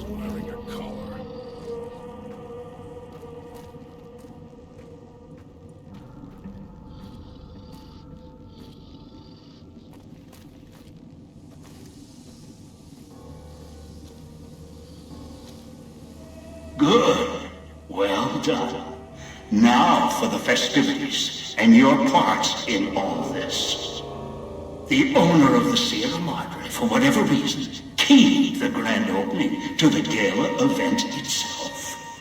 wearing a collar. Good. Well done. Now for the festivities and your parts in all this. The owner of the Sierra Madre, for whatever reason, keyed the grand opening to the gala event itself.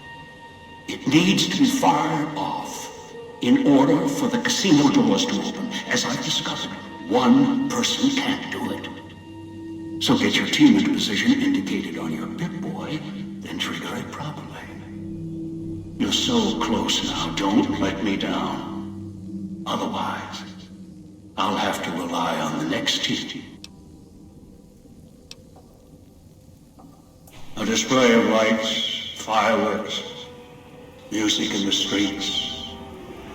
It needs to be fired off in order for the casino doors to open. As I've discovered, one person can't do it. So get your team into position indicated on your Pip-Boy, then trigger it properly. You're so close now, don't let me down. Otherwise, I'll have to rely on the next team. A display of lights, fireworks, music in the streets.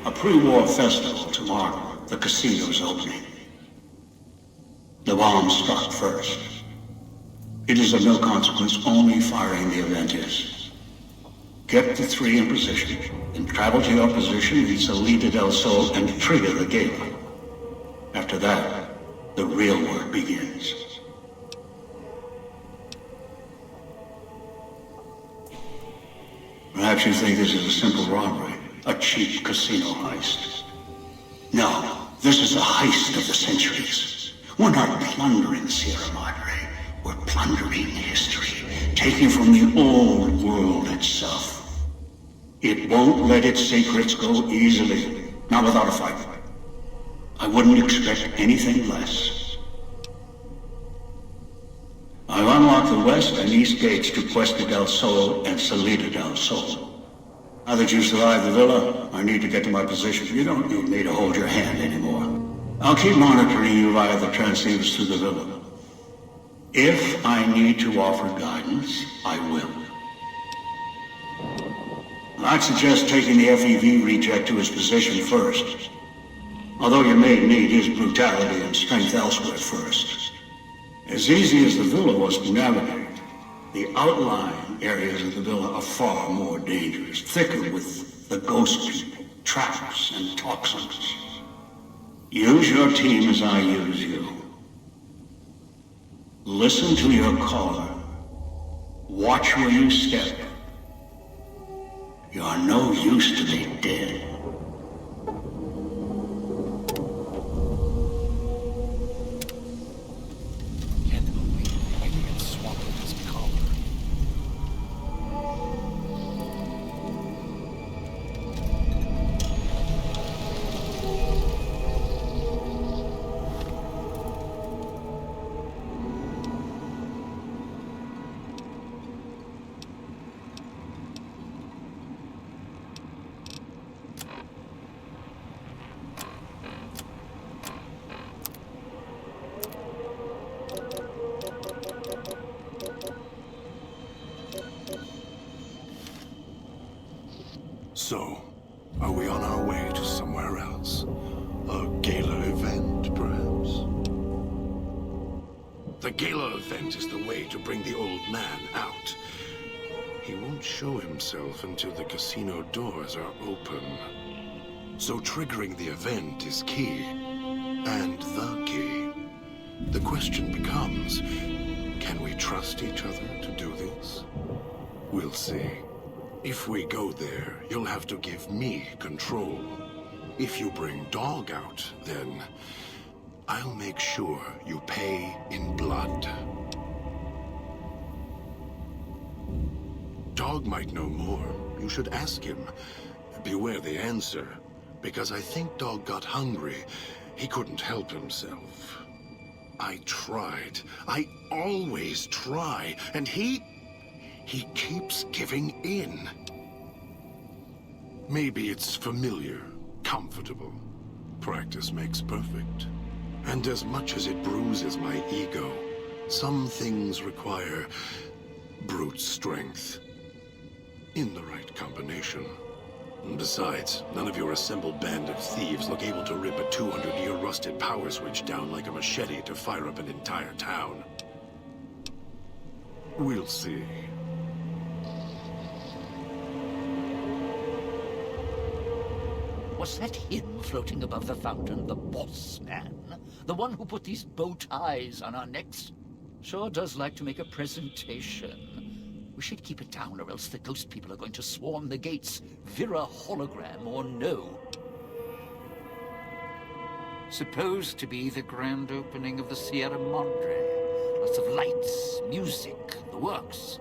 A pre-war festival to mark the casino's opening. The bomb struck first. It is of no consequence, only firing the event is. Get the three in position, and travel to your position in Salida del Sol and trigger the gala. After that, the real work begins. Perhaps you think this is a simple robbery, a cheap casino heist. No, this is a heist of the centuries. We're not plundering Sierra Madre. We're plundering history, taking from the old world itself. It won't let its secrets go easily, not without a fight. I wouldn't expect anything less. I've unlocked the west and east gates to Puesta del Sol and Salida del Sol. Now that you survived the villa, I need to get to my position. You don't need me to hold your hand anymore. I'll keep monitoring you via the transceivers through the villa. If I need to offer guidance, I will. I'd suggest taking the FEV reject to his position first. Although you may need his brutality and strength elsewhere first. As easy as the villa was to navigate, the outlying areas of the villa are far more dangerous, thicker with the ghost people, traps, and toxins. Use your team as I use you. Listen to your caller. Watch where you step. You're no use to me dead. Can't believe the idiot swallowed his collar. So, are we on our way to somewhere else? A gala event, perhaps? The gala event is the way to bring the old man out. He won't show himself until the casino doors are open. So triggering the event is key. And the key. The question becomes, can we trust each other to do this? We'll see. If we go there, you'll have to give me control. If you bring Dog out, then I'll make sure you pay in blood. Dog might know more. You should ask him. Beware the answer, because I think Dog got hungry. He couldn't help himself. I tried. I always try, and he keeps giving in. Maybe it's familiar, comfortable. Practice makes perfect. And as much as it bruises my ego, some things require brute strength. In the right combination. Besides, none of your assembled band of thieves look able to rip a 200-year rusted power switch down like a machete to fire up an entire town. We'll see. Was that him floating above the fountain, the boss man? The one who put these bow ties on our necks? Sure does like to make a presentation. We should keep it down, or else the ghost people are going to swarm the gates, Vira hologram or no. Supposed to be the grand opening of the Sierra Madre. Lots of lights, music, the works.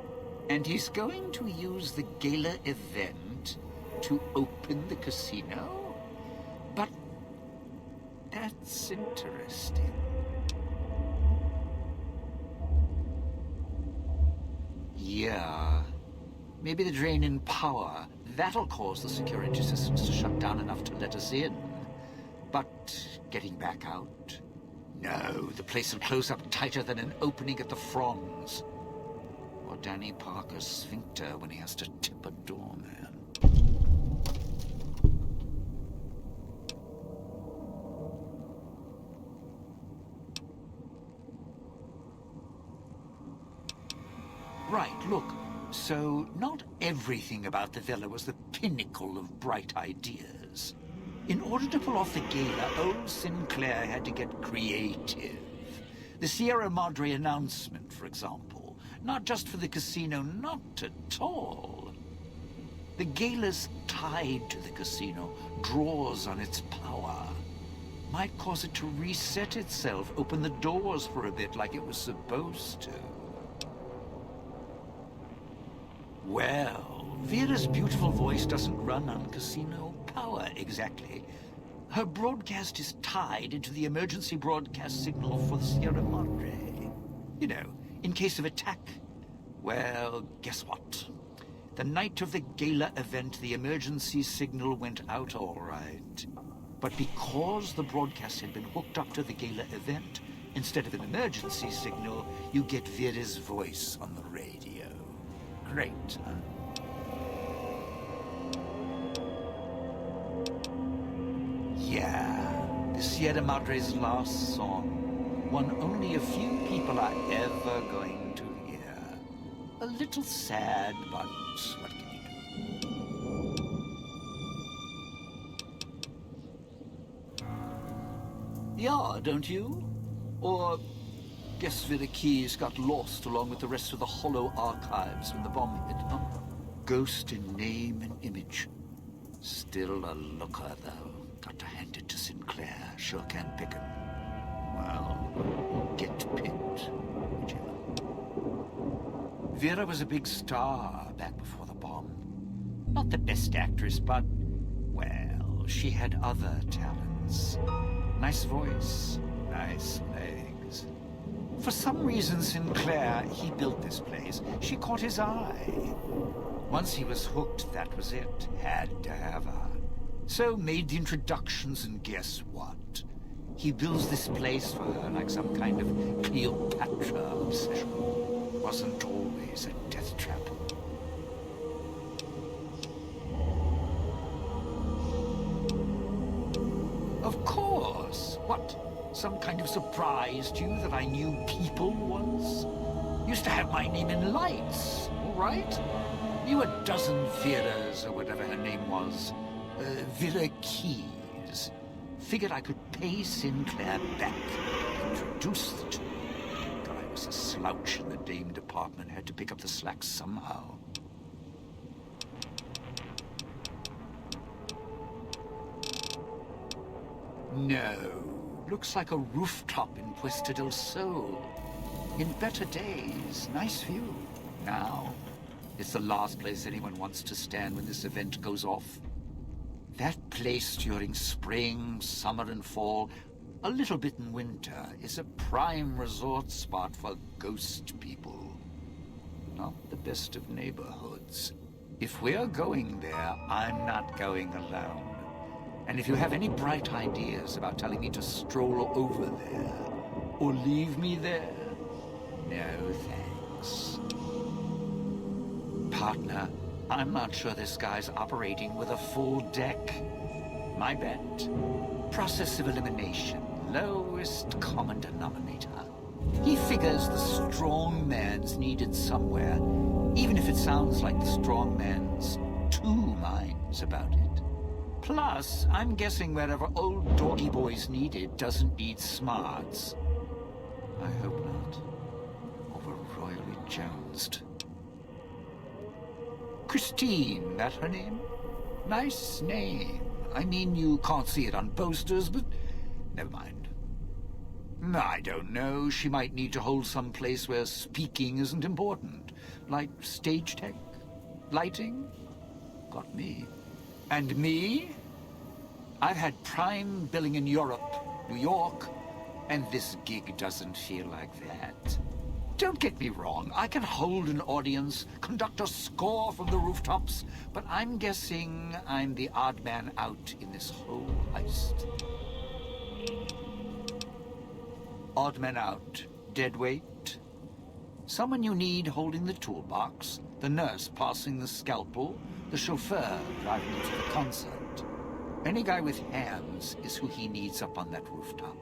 And he's going to use the gala event to open the casino? But that's interesting. Yeah. Maybe the drain in power. That'll cause the security systems to shut down enough to let us in. But getting back out? No, the place will close up tighter than an opening at the Fronds. Or Danny Parker's sphincter when he has to tip a doorman. Right, look. So, not everything about the villa was the pinnacle of bright ideas. In order to pull off the gala, old Sinclair had to get creative. The Sierra Madre announcement, for example. Not just for the casino, not at all. The gala's tied to the casino, draws on its power. Might cause it to reset itself, open the doors for a bit like it was supposed to. Well, Vera's beautiful voice doesn't run on casino power, exactly. Her broadcast is tied into the emergency broadcast signal for the Sierra Madre. You know, in case of attack. Well, guess what? The night of the gala event, the emergency signal went out all right. But because the broadcast had been hooked up to the gala event, instead of an emergency signal, you get Vera's voice on the radio. Great, huh? Yeah, the Sierra Madre's last song. One only a few people are ever going to hear. A little sad, but what can you do? Yeah, don't you? Or guess Vera Keys got lost along with the rest of the hollow archives when the bomb hit, huh? Ghost in name and image. Still a looker, though. Got to hand it to Sinclair. Sure can pick him. Well, get picked, whichever. Vera was a big star back before the bomb. Not the best actress, but, well, she had other talents. Nice voice, nice legs. For some reason, Sinclair, he built this place. She caught his eye. Once he was hooked, that was it. Had to have her. So made the introductions, and guess what? He builds this place for her like some kind of Cleopatra obsession. Wasn't always a death trap. Of course. What? Some kind of surprise to you that I knew people once? Used to have my name in lights, all right? Knew a dozen Veras, or whatever her name was. Vera Keys. Figured I could pay Sinclair back, introduce the two. But I was a slouch in the dame department, had to pick up the slack somehow. No. Looks like a rooftop in Puesta del Sol. In better days, nice view. Now, it's the last place anyone wants to stand when this event goes off. That place during spring, summer and fall, a little bit in winter, is a prime resort spot for ghost people. Not the best of neighborhoods. If we're going there, I'm not going alone. And if you have any bright ideas about telling me to stroll over there, or leave me there, no thanks. Partner, I'm not sure this guy's operating with a full deck. My bet? Process of elimination, lowest common denominator. He figures the strong man's needed somewhere, even if it sounds like the strong man's two minds about it. Plus, I'm guessing wherever old doggy boy's needed doesn't need smarts. I hope not. Or we're royally jounced. Christine, that her name? Nice name. I mean, you can't see it on posters, but never mind. I don't know. She might need to hold some place where speaking isn't important. Like stage tech? Lighting? Got me. And me? I've had prime billing in Europe, New York, and this gig doesn't feel like that. Don't get me wrong, I can hold an audience, conduct a score from the rooftops, but I'm guessing I'm the odd man out in this whole heist. Odd man out. Dead weight. Someone you need holding the toolbox, the nurse passing the scalpel, the chauffeur driving you to the concert. Any guy with hands is who he needs up on that rooftop.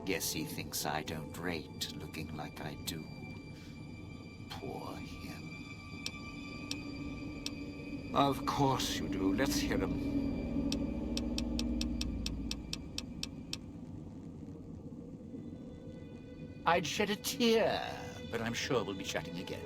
Guess he thinks I don't rate looking like I do. Poor him. Of course you do. Let's hear him. I'd shed a tear, but I'm sure we'll be chatting again.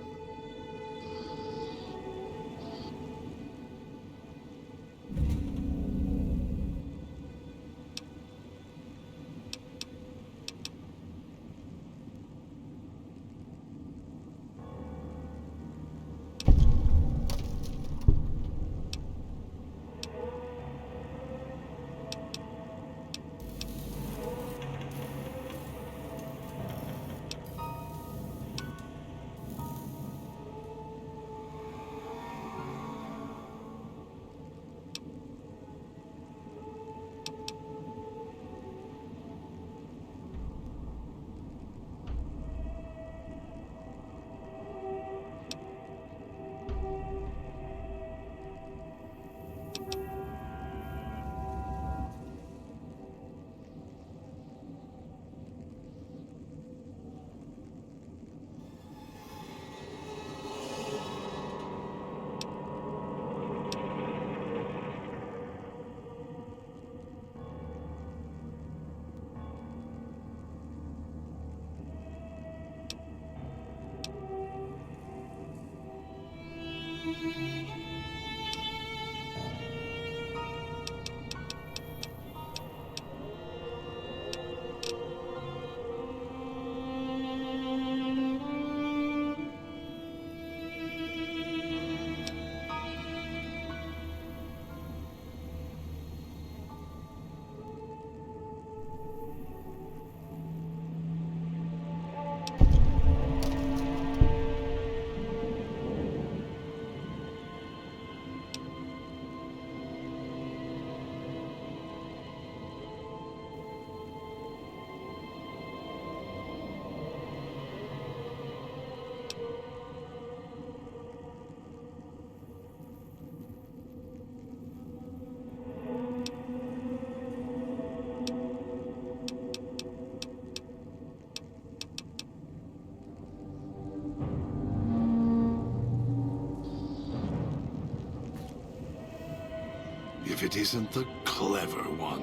If it isn't the clever one,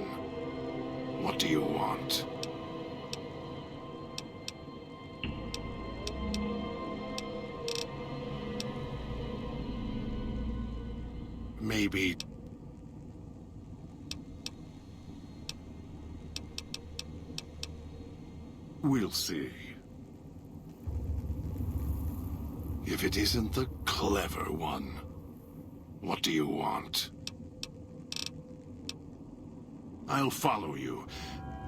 what do you want? Maybe... we'll see. If it isn't the clever one, what do you want? I'll follow you,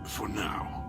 for now.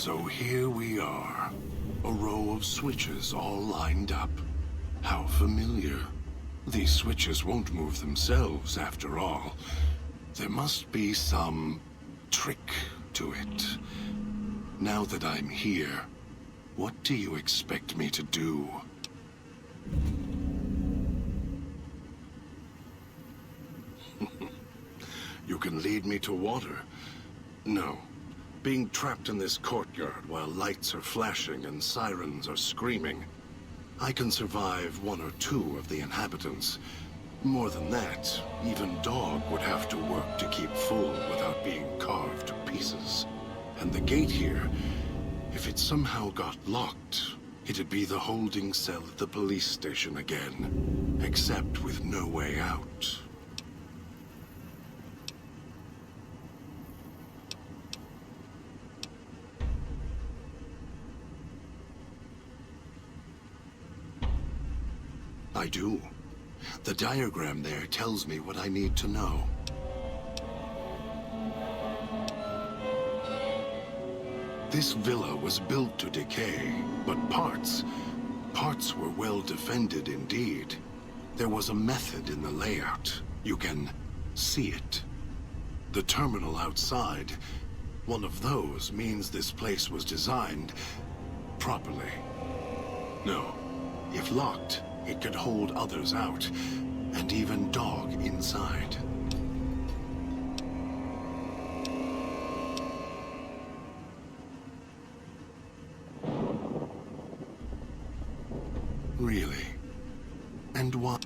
So here we are. A row of switches all lined up. How familiar. These switches won't move themselves, after all. There must be some trick to it. Now that I'm here, what do you expect me to do? You can lead me to water. No. Being trapped in this courtyard while lights are flashing and sirens are screaming. I can survive one or two of the inhabitants. More than that, even Dog would have to work to keep full without being carved to pieces. And the gate here, if it somehow got locked, it'd be the holding cell at the police station again, except with no way out. I do. The diagram there tells me what I need to know. This villa was built to decay, but parts were well defended indeed. There was a method in the layout. You can see it. The terminal outside, one of those means this place was designed properly. No, if locked, it could hold others out, and even Dog inside. Really? And why?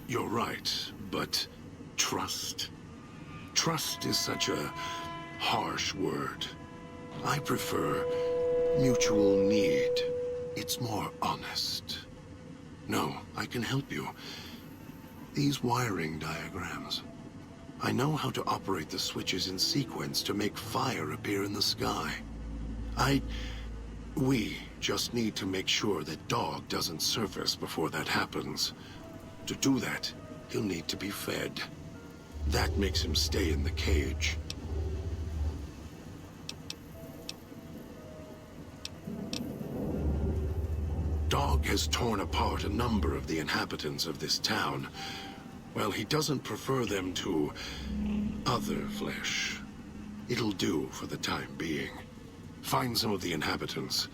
You're right, but trust? Trust is such a harsh word. I prefer mutual need. It's more honest. No, I can help you. These wiring diagrams. I know how to operate the switches in sequence to make fire appear in the sky. We just need to make sure that Dog doesn't surface before that happens. To do that, he'll need to be fed. That makes him stay in the cage. Dog has torn apart a number of the inhabitants of this town. Well, he doesn't prefer them to other flesh. It'll do for the time being. Find some of the inhabitants.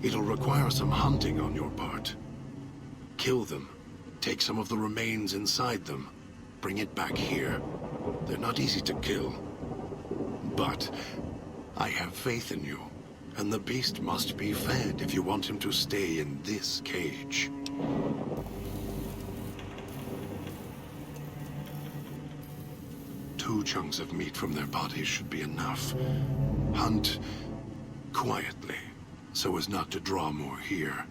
It'll require some hunting on your part. Kill them. Take some of the remains inside them. Bring it back here. They're not easy to kill. But I have faith in you. And the beast must be fed if you want him to stay in this cage. Two chunks of meat from their bodies should be enough. Hunt quietly, so as not to draw more here.